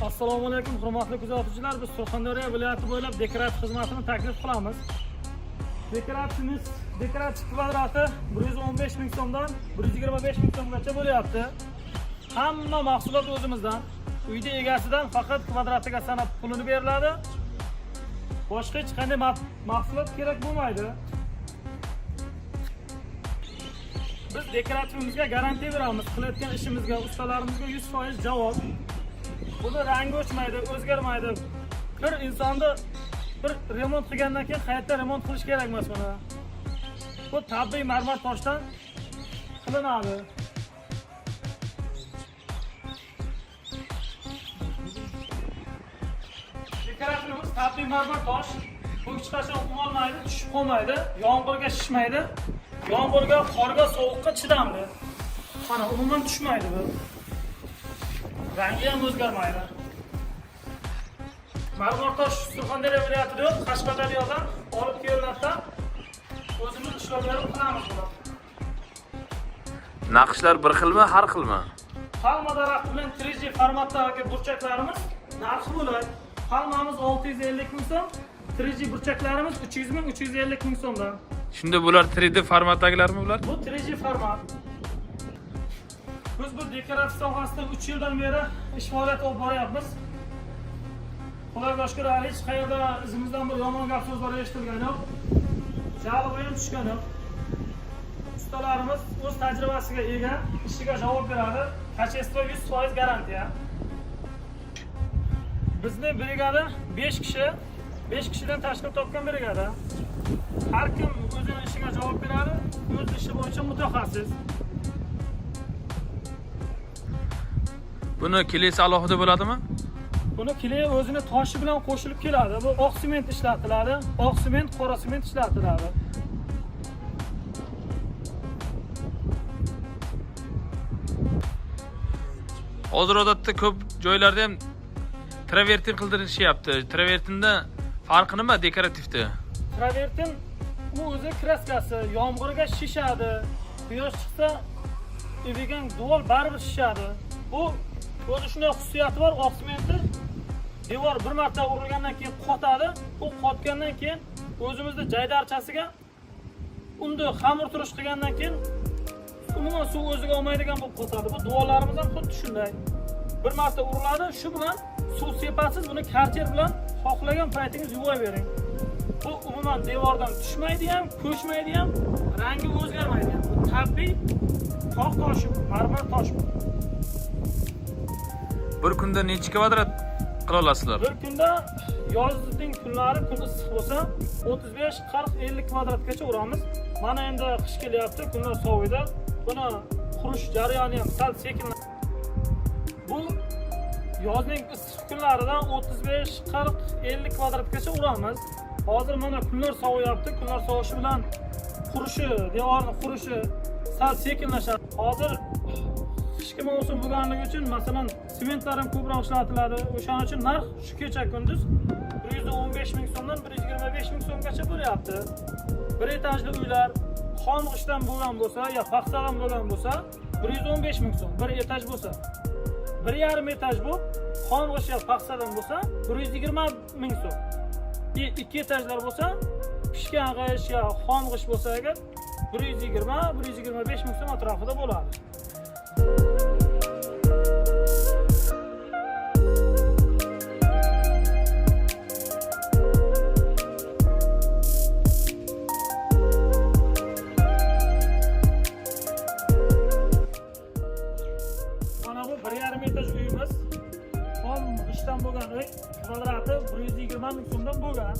Assalomu alaykum hurmatli kuzatuvchilar. Biz Surxondaryo viloyati bo'ylab dekorativ xizmatini taklif qilamiz. Dekorativ kvadrati 115 ming so'mdan 125 ming so'mgacha bo'lyapti. Hamma mahsulot o'zimizdan. Uyda egasidan faqat kvadratiga sanab pulini beriladi. Boshqa hech qanday mahsulot kerak bo'lmaydi. Biz dekorativimizga garantiya beramiz. Qilayotgan ishimizga, ustalarimizga 100% javob. Buni rangi o'chmaydi, o'zgarmaydi. Bir insonni bir remont qilgandan keyin hayotda remont qilish kerak emas buni. Bu tabiiy marmar toshdan qilinadi. Dekorativimiz tabiiy marmar tosh. Bu hech qachon umalmaydi, tushib qolmaydi, yomg'irga shishmaydi. Yomg'irga, qorga, sovuqqa chidamli. Mana umuman tushmaydi bu. Rangi ham o'zgarmaydi. Marmar tosh Surxondaryo viloyatida yo'q, Qashqadaryodan olib kelinadi. O'zimiz ishlab berib qilamiz buni. Naqshlar bir xilmi, har xilmi? Palma daraxti bilan 3D formatdagi burchaklarimiz narxi bo'ladi. Palmamiz 650 ming so'm, 3D burchaklarimiz 300 ming, 350 ming so'mdan. Shunda bular 3D formatdagilarmi bular? Bu 3D format. Biz bu dekorativ sohasida 3 yildan beri ish faoliyati olib boryapmiz. Xudoga shukr, hech qayerda izimizdan bir yomon gap so'zlar eshitilgani yo'q. Jalg'i ham tushgani yo'q. Ustalarimiz o'z tajribasiga ega, ishiga javob beradi. Kачество 100% garantiya. Bizning brigada 5 kishi, 5 kishidan tashkil topgan brigada. Har kim o'zining ishiga javob beradi, o'z ishi bo'yicha mutaxassis. Buni kelesi alohida bo'ladimi? Buni kiley o'zini toshi bilan qo'shilib keladi. Bu oq sement ishlatiladi, oq sement, qora sement ishlatiladi. Hozir odatda ko'p joylarda ham travertin qildirishyapti. Travertinda farqi nima dekorativda? Travertin bu o'zi kraskasi, yomg'irga shishadi. Quyosh chiqsa, evigan devor baribir shishadi. Bu o'zi shunday xususiyati bor, oq sementni devor bir marta urilgandan keyin qotadi. U qotgandan keyin o'zimizning jaydarchasiga unda xamir turish qilgandan keyin umuman suv o'ziga olmaydigan bo'lib qotadi. Bu devorlarimiz ham xuddi shunday. Bir marta uriladi, shu bilan suv sepasiz, buni karcher bilan xohlagan paytingiz yuvavering. Bu umuman devordan tushmaydi ham, ko'chmaydi ham, rangi o'zgarmaydi ham. Bu tabiiy tog' toshi, marmar tosh. Bir kunda necha kvadrat qila olasizlar? Bir kunda yozning kunlari kun issiq bo'lsa 35, 40, 50 kvadratgacha uramiz. Mana endi qish kelyapti, kunlar soviydi. Buni qurish jarayoni ham sal sekin. Bu yozning issiq kunlaridan 35, 40, 50 kvadratgacha uramiz. Hozir mana kunlar soviyapti. Kunlar sovishi bilan qurishi, devorning qurishi sal sekinlashadi. Hozir qishki mavsum bo'lganligi uchun masalan sementlar ham ko'proq ishlatiladi. O'shaning uchun narx shu kecha kunduz 115 ming so'mdan 125 ming so'mgacha bo'lyapti. Bir etajli uylar xom g'ishdan bo'lgan bo'lsa, yo paxtadan bo'lgan bo'lsa 115 ming so'm. Bir etaj bo'lsa, 1,5 etaj bu xom g'ish yo paxtadan bo'lsa 120 ming so'm. 2 etajlar bo'lsa, pishgan g'ish yo xom g'ish bo'lsa agar 120-125 ming so'm atrofida bo'ladi. Mana bu 1,5 etaj uyimiz. Xom g'ishdan bo'lgan uy, kvadrati 120 ming so'mdan bo'lgan.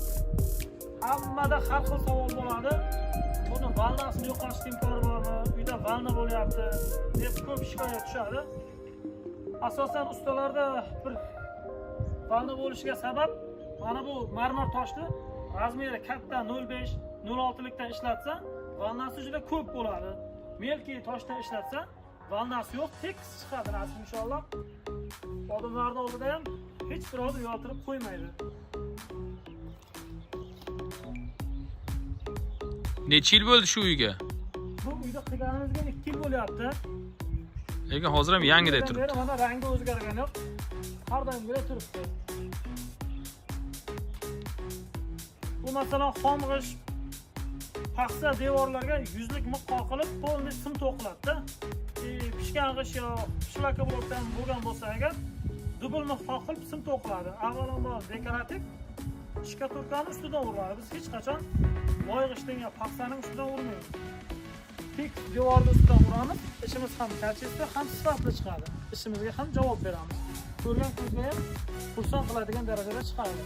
Hammada har xil savol bo'ladi. Buni valnasini yo'qotish imkoni bormi? Uyda valna bo'lyapti deb ko'p shikoyat tushadi. Asosan ustalarda bir valna bo'lishiga sabab mana bu marmar toshni razmeri katta 0,5, 0,6 likdan ishlatsa, valnasi juda ko'p bo'ladi. Melki toshdan ishlatsa, valnasi yo'q, tekis chiqadi rasm inshaalloh. Odamlarning oldida ham hech bir odam yotirib qo'ymaydi. Necha yil bo'ldi shu uyga? Bu uyda qilganimizga 2 yil bo'lyapti. Lekin hozir ham yangidek turibdi. Mana rangi o'zgargani yo'q. har doimgidek turibdi. Bu masalan xom g'isht paxsa devorlarga yuzlik miq qoqilib, polni sim to'qiladi-da. Pishgan g'isht yo shlaka bo'lgan bo'lsa agar dubl miq qoqilib sim to'qiladi. Avvalambor dekorativ shkaturkani ustidan uriladi. Biz hech qachon voy g'ishtning yo paxsaning ustidan urmaymiz. Tik devorning ustidan uramiz. Ishimiz ham kачество, ham sifatli chiqadi. Ishimizga ham javob beramiz. Ko'rgan ko'zga ham xursand qiladigan darajada chiqadi.